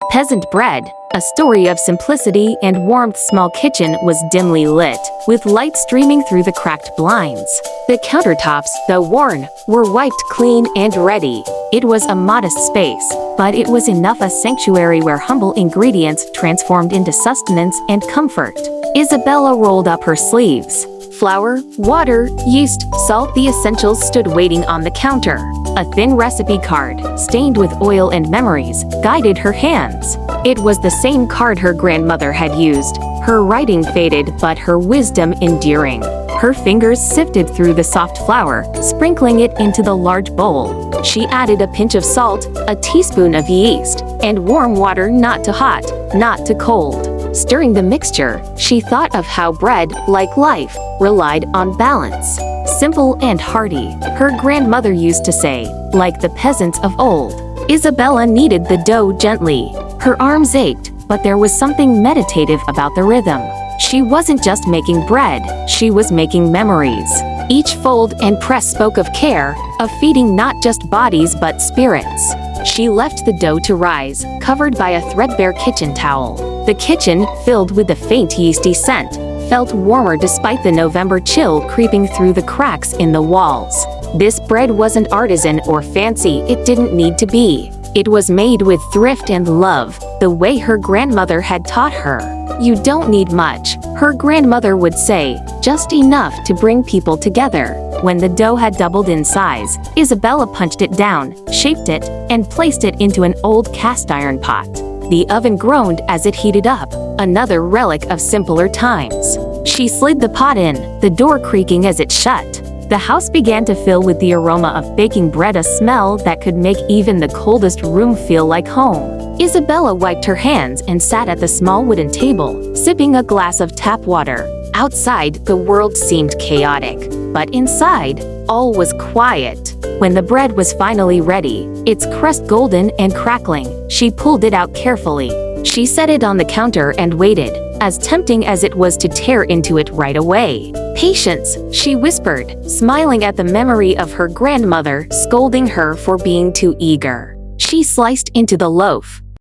Peasant Bread, a story of simplicity and warmth. Small kitchen was dimly lit, with light streaming through the cracked blinds. The countertops, though worn, were wiped clean and ready. It was a modest space, but it was enough a sanctuary where humble ingredients transformed into sustenance and comfort. Isabella rolled up her sleeves. Flour, water, yeast, salt, the essentials stood waiting on the counter. A thin recipe card, stained with oil and memories, guided her hands. It was the same card her grandmother had used, her writing faded but her wisdom enduring. Her fingers sifted through the soft flour, sprinkling it into the large bowl. She added a pinch of salt, a teaspoon of yeast, and warm water, not too hot, not too cold. Stirring the mixture, she thought of how bread, like life, relied on balance. Simple and hearty, her grandmother used to say, like the peasants of old. Isabella kneaded the dough gently. Her arms ached, but there was something meditative about the rhythm. She wasn't just making bread, she was making memories. Each fold and press spoke of care, of feeding not just bodies but spirits. She left the dough to rise, covered by a threadbare kitchen towel. The kitchen, filled with the faint yeasty scent, felt warmer despite the November chill creeping through the cracks in the walls. This bread wasn't artisan or fancy, it didn't need to be. It was made with thrift and love, the way her grandmother had taught her. You don't need much, her grandmother would say, just enough to bring people together. When the dough had doubled in size, Isabella punched it down, shaped it, and placed it into an old cast iron pot. The oven groaned as it heated up, another relic of simpler times. She slid the pot in, the door creaking as it shut. The house began to fill with the aroma of baking bread, a smell that could make even the coldest room feel like home. Isabella wiped her hands and sat at the small wooden table, sipping a glass of tap water. Outside, the world seemed chaotic, but inside, all was quiet. When the bread was finally ready, its crust golden and crackling, she pulled it out carefully. She set it on the counter and waited, as tempting as it was to tear into it right away. "Patience," she whispered, smiling at the memory of her grandmother scolding her for being too eager. She sliced into the loaf,